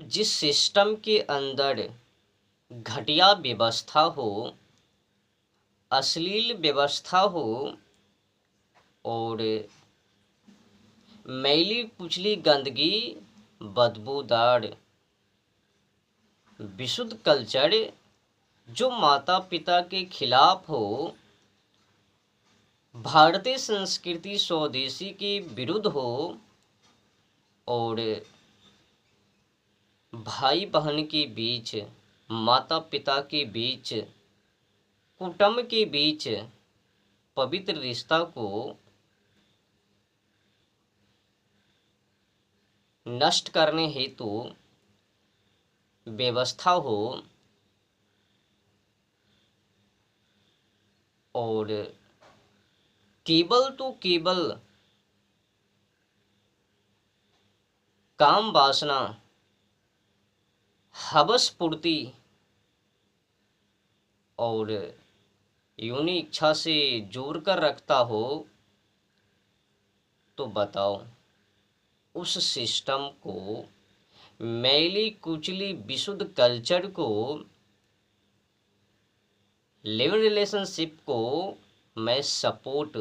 जिस सिस्टम के अंदर घटिया व्यवस्था हो, अश्लील व्यवस्था हो और मैली कुचली गंदगी, बदबूदार विशुद्ध कल्चर जो माता पिता के खिलाफ हो, भारतीय संस्कृति स्वदेशी के विरुद्ध हो और भाई बहन के बीच, माता पिता के बीच, कुटुंब के बीच पवित्र रिश्ता को नष्ट करने हेतु व्यवस्था हो और केवल तो केवल काम वासना, हवस पूर्ति और योनि इच्छा से जोड़ कर रखता हो, तो बताओ उस सिस्टम को, मैली कुचली विशुद्ध कल्चर को, लिविंग रिलेशनशिप को मैं सपोर्ट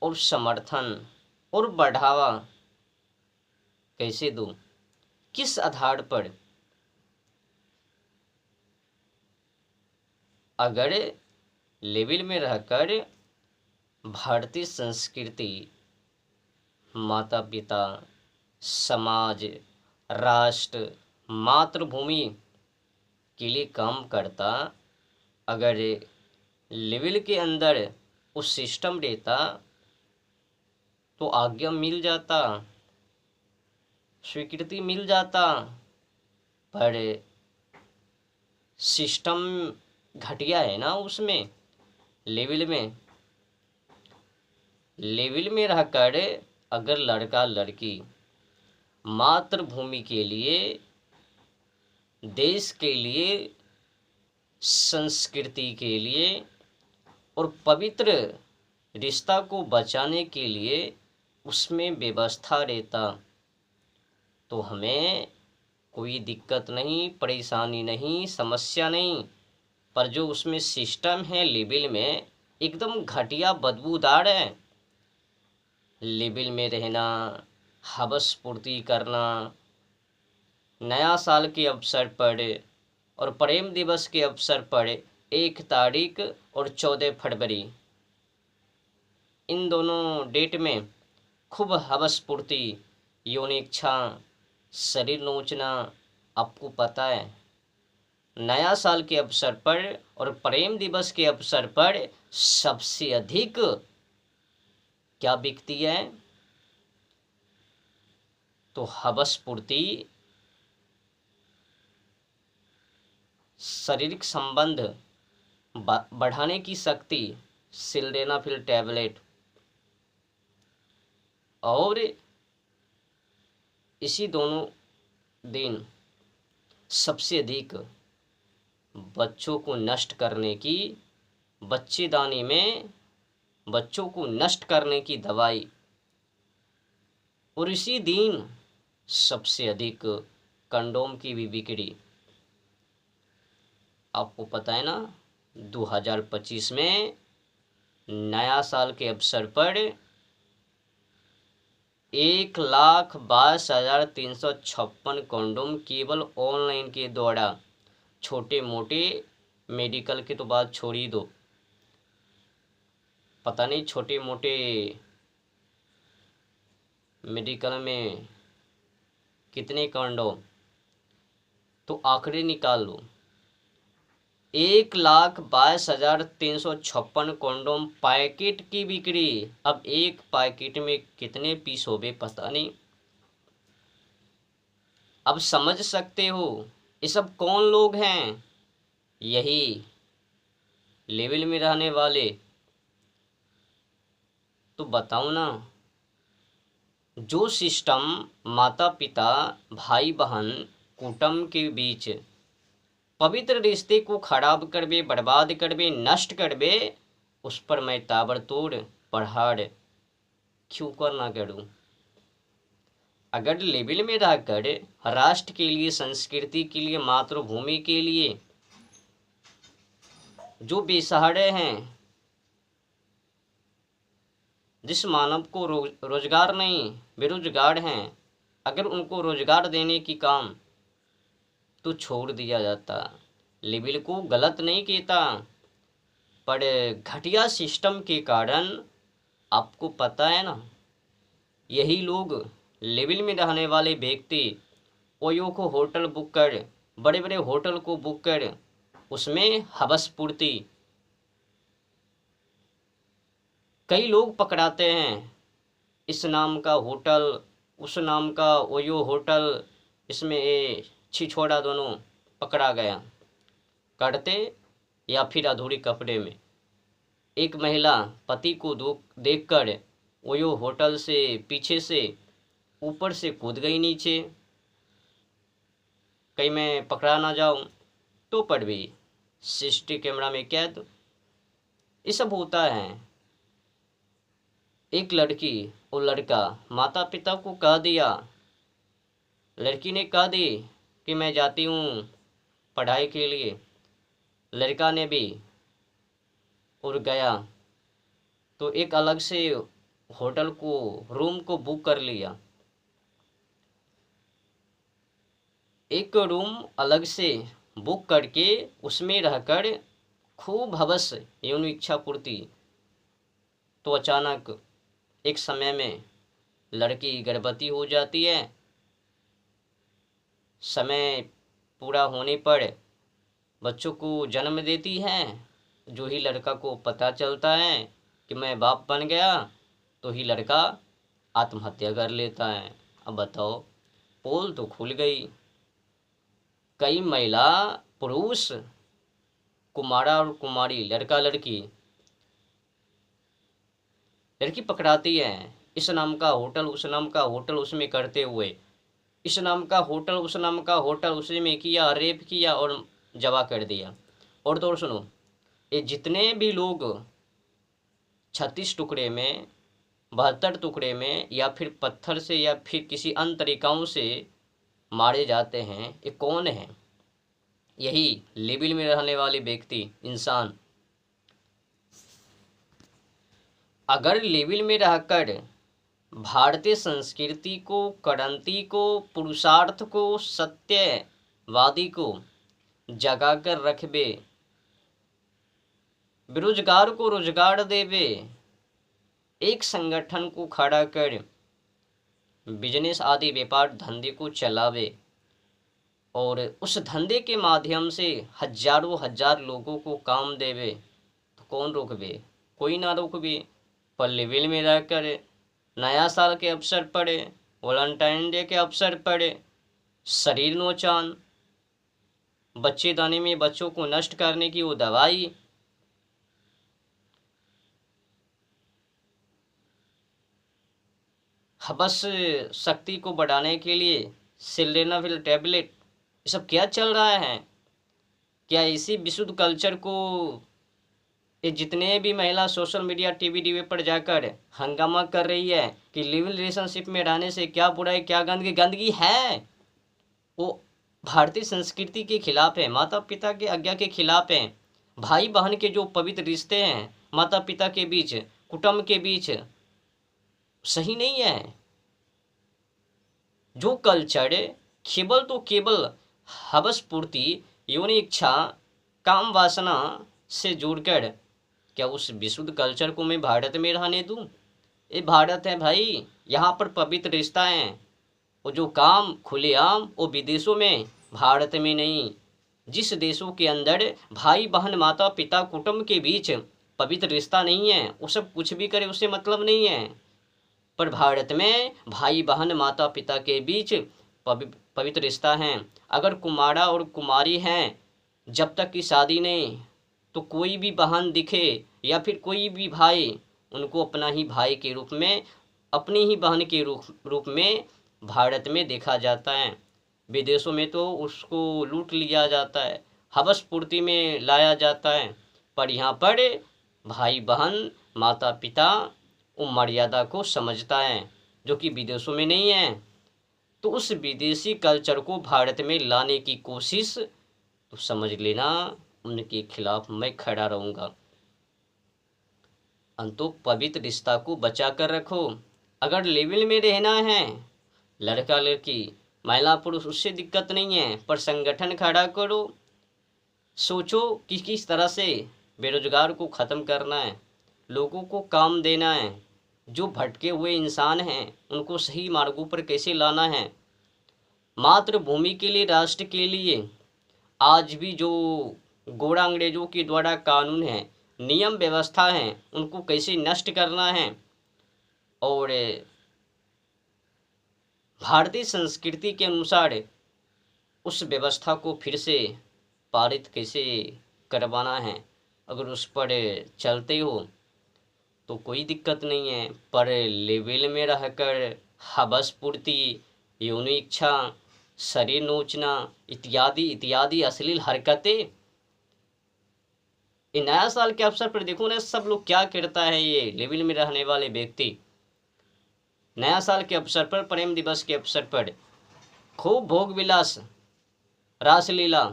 और समर्थन और बढ़ावा कैसे दूं? किस आधार पर? अगर लेवल में रहकर भारतीय संस्कृति, माता पिता, समाज, राष्ट्र, मातृभूमि के लिए काम करता, अगर लेवल के अंदर उस सिस्टम रहता तो आज्ञा मिल जाता, स्वीकृति मिल जाता, पर सिस्टम घटिया है ना। उसमें लेवल में रहकर अगर लड़का लड़की मातृभूमि के लिए, देश के लिए, संस्कृति के लिए और पवित्र रिश्ता को बचाने के लिए उसमें व्यवस्था रहता, तो हमें कोई दिक्कत नहीं, परेशानी नहीं, समस्या नहीं। पर जो उसमें सिस्टम है लेवल में, एकदम घटिया बदबूदार है। लेवल में रहना, हवस पूर्ति करना, नया साल के अवसर पर और प्रेम दिवस के अवसर पर 1 तारीख और 14 फरवरी, इन दोनों डेट में खूब हवस पूर्ति, यौन इच्छा, शरीर नोचना, आपको पता है। नया साल के अवसर पर और प्रेम दिवस के अवसर पर सबसे अधिक क्या बिकती है? तो हवस पूर्ति, शारीरिक संबंध बढ़ाने की शक्ति, सिल्डेनाफिल टैबलेट, और इसी दोनों दिन सबसे अधिक बच्चों को नष्ट करने की, बच्चेदानी में बच्चों को नष्ट करने की दवाई, और इसी दिन सबसे अधिक कंडोम की भी बिक्री। आपको पता है ना, 2025 में नया साल के अवसर पर 1,22,356 कंडोम केवल ऑनलाइन के द्वारा, छोटे मोटे मेडिकल की तो बात छोड़ ही दो, पता नहीं छोटे मोटे मेडिकल में कितने कंडोम, तो आंकड़े निकाल लो। 1,22,356 कंडोम पैकेट की बिक्री। अब एक पैकेट में कितने पीस हो गए पता नहीं। अब समझ सकते हो ये सब कौन लोग हैं? यही लेवल में रहने वाले। तो बताओ ना, जो सिस्टम माता पिता, भाई बहन, कुटुंब के बीच पवित्र रिश्ते को खराब करबे, बर्बाद करबे, नष्ट करबे, उस पर मैं ताबड़तोड़ प्रहार क्यों करना करूं? अगर लेवल में रहकर राष्ट्र के लिए, संस्कृति के लिए, मातृभूमि के लिए जो बेसहारे हैं, जिस मानव को रोजगार नहीं, बेरोजगार हैं, अगर उनको रोजगार देने की काम तो छोड़ दिया जाता। लेवल को गलत नहीं कहता, पर घटिया सिस्टम के कारण आपको पता है ना, यही लोग लेवल में रहने वाले व्यक्ति ओयो को होटल बुक कर, बड़े बड़े होटल को बुक कर उसमें हवस पूर्ति, कई लोग पकड़ाते हैं, इस नाम का होटल, उस नाम का ओयो होटल, इसमें ये छिछोड़ा दोनों पकड़ा गया करते, या फिर अधूरे कपड़े में एक महिला पति को देखकर ओयो होटल से पीछे से ऊपर से कूद गई नीचे, कहीं मैं पकड़ा ना जाऊं, तो पड़ गई, सीसीटीवी कैमरा में कैद। ये सब होता है। एक लड़की और लड़का माता पिता को कह दिया, लड़की ने कह दी कि मैं जाती हूँ पढ़ाई के लिए, लड़का ने भी और गया, तो एक अलग से होटल को, रूम को बुक कर लिया, एक रूम अलग से बुक करके उसमें रहकर खूब हवस, यौन इच्छा पूर्ति। तो अचानक एक समय में लड़की गर्भवती हो जाती है। समय पूरा होने पर बच्चों को जन्म देती है। जो ही लड़का को पता चलता है कि मैं बाप बन गया, तो ही लड़का आत्महत्या कर लेता है। अब बताओ, पोल तो खुल गई। कई महिला पुरुष, कुमारा और कुमारी, लड़का लड़की, लड़की पकड़ाती है, इस नाम का होटल, उस नाम का होटल, उसमें करते हुए, इस नाम का होटल, उस नाम का होटल, उसी में किया, रेप किया और जवा कर दिया। और तो और सुनो, ये जितने भी लोग 36 टुकड़े में, 72 टुकड़े में, या फिर पत्थर से या फिर किसी अन्य तरीकाओं से मारे जाते हैं, ये कौन है? यही लेवल में रहने वाले व्यक्ति, इंसान। अगर लेवल में रहकर भारतीय संस्कृति को, क्रांति को, पुरुषार्थ को, सत्यवादी को जगा कर रखबे, बेरोजगार को रोजगार देवे, एक संगठन को खड़ा कर बिजनेस आदि व्यापार धंधे को चलावे और उस धंधे के माध्यम से हजारों हजार लोगों को काम देवे, तो कौन रोकबे? कोई ना रोकबे। पर लेवल में रहकर नया साल के अवसर पड़े, वैलेंटाइन डे के अवसर पड़े, शरीर नोचान, बच्चेदानी में बच्चों को नष्ट करने की वो दवाई, हवस शक्ति को बढ़ाने के लिए सिल्डेनाविल टैबलेट, ये सब क्या चल रहा है? क्या इसी विशुद्ध कल्चर को ये जितने भी महिला सोशल मीडिया, टीवी डीवी पर जाकर हंगामा कर रही है कि लिविंग रिलेशनशिप में रहने से क्या बुराई, क्या गंदगी? गंदगी है, वो भारतीय संस्कृति के खिलाफ है, माता पिता के आज्ञा के खिलाफ है। भाई बहन के जो पवित्र रिश्ते हैं माता पिता के बीच, कुटुंब के बीच, सही नहीं है। जो कल्चर केवल तो केवल हवस पूर्ति, यौन इच्छा, काम वासना से जुड़कर, क्या उस विशुद्ध कल्चर को मैं भारत में रहने दूं? ये भारत है भाई, यहाँ पर पवित्र रिश्ता है। और जो काम खुलेआम वो विदेशों में, भारत में नहीं। जिस देशों के अंदर भाई बहन, माता पिता, कुटुंब के बीच पवित्र रिश्ता नहीं है, वो सब कुछ भी करे उससे मतलब नहीं है। पर भारत में भाई बहन, माता पिता के बीच पवित्र रिश्ता है। अगर कुमारा और कुमारी हैं, जब तक की शादी नहीं, तो कोई भी बहन दिखे या फिर कोई भी भाई, उनको अपना ही भाई के रूप में, अपनी ही बहन के रूप में भारत में देखा जाता है। विदेशों में तो उसको लूट लिया जाता है, हवस पूर्ति में लाया जाता है। पर यहाँ पर भाई बहन, माता पिता वो मर्यादा को समझता है, जो कि विदेशों में नहीं है। तो उस विदेशी कल्चर को भारत में लाने की कोशिश, तो समझ लेना उनके खिलाफ मैं खड़ा रहूँगा। अंतो पवित्र रिश्ता को बचा कर रखो। अगर लेवल में रहना है, लड़का लड़की महिला पुरुष, उससे दिक्कत नहीं है, पर संगठन खड़ा करो। सोचो कि किस तरह से बेरोजगार को ख़त्म करना है, लोगों को काम देना है, जो भटके हुए इंसान हैं उनको सही मार्गों पर कैसे लाना है। मातृभूमि के लिए, राष्ट्र के लिए आज भी जो गोरा अंग्रेजों के द्वारा कानून है, नियम व्यवस्था है, उनको कैसे नष्ट करना है और भारतीय संस्कृति के अनुसार उस व्यवस्था को फिर से पारित कैसे करवाना है। अगर उस पर चलते हो तो कोई दिक्कत नहीं है, पर लेवल में रहकर हवस पूर्ति, यौन इच्छा, शरीर नोचना इत्यादि इत्यादि अश्लील हरकतें, ये नया साल के अवसर पर देखो ना सब लोग क्या करता है। ये लेवल में रहने वाले व्यक्ति नया साल के अवसर पर, प्रेम दिवस के अवसर पर खूब भोग विलास, रासलीला,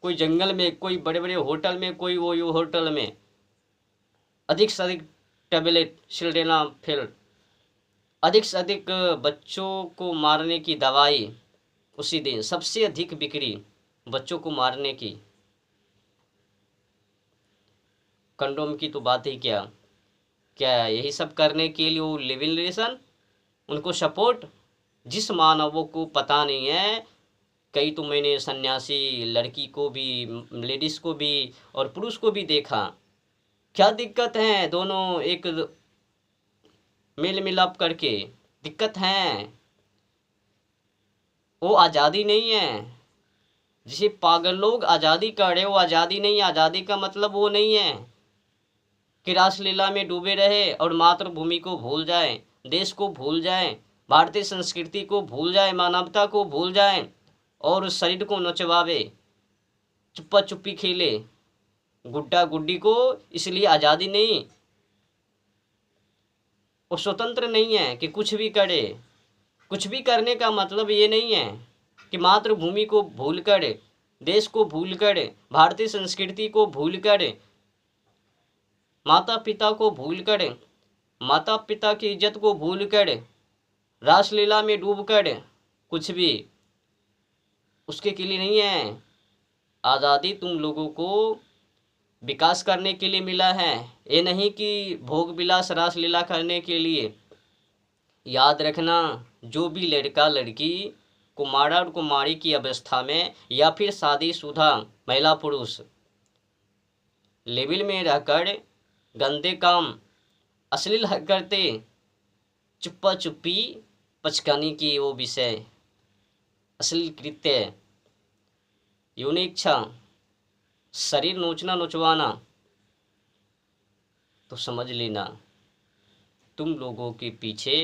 कोई जंगल में, कोई बड़े बड़े होटल में, कोई वो होटल में, अधिक से अधिक टैबलेट, सिल्डेनाफिल, अधिक से अधिक बच्चों को मारने की दवाई। उसी दिन सबसे अधिक बिक्री बच्चों को मारने की। कंडोम की तो बात ही क्या, यही सब करने के लिए वो लिविंग रिलेशन, उनको सपोर्ट। जिस मानवों को पता नहीं है, कई तो मैंने सन्यासी लड़की को भी, लेडीज़ को भी और पुरुष को भी देखा, क्या दिक्कत है, दोनों एक मेल मिलाप करके दिक्कत है। वो आज़ादी नहीं है, जिसे पागल लोग आज़ादी कर रहे, वो आज़ादी नहीं। आज़ादी का मतलब वो नहीं है कि रासलीला में डूबे रहे और मातृभूमि को भूल जाएं, देश को भूल जाएं, भारतीय संस्कृति को भूल जाएं, मानवता को भूल जाएं और उस शरीर को नचवावे, चुप्पा चुप्पी खेले गुड्डा गुड्डी को। इसलिए आज़ादी नहीं, वो स्वतंत्र नहीं है कि कुछ भी करे। कुछ भी करने का मतलब ये नहीं है कि मातृभूमि को भूलकर, देश को भूलकर, भारतीय संस्कृति को भूलकर, माता पिता को भूलकर, माता पिता की इज्जत को भूलकर, रासलीला में डूबकर कुछ भी उसके लिए नहीं है। आज़ादी तुम लोगों को विकास करने के लिए मिला है, ये नहीं कि भोग विलास रासलीला करने के लिए। याद रखना, जो भी लड़का लड़की कुमारा और कुमारी की अवस्था में या फिर शादीशुदा महिला पुरुष लेवल में रहकर गंदे काम, अश्लील हरकतें, चुप्पा चुप्पी पचकाने की वो विषय, अश्लील कृत्य, यौन इच्छा, शरीर नोचना नोचवाना, तो समझ लेना तुम लोगों के पीछे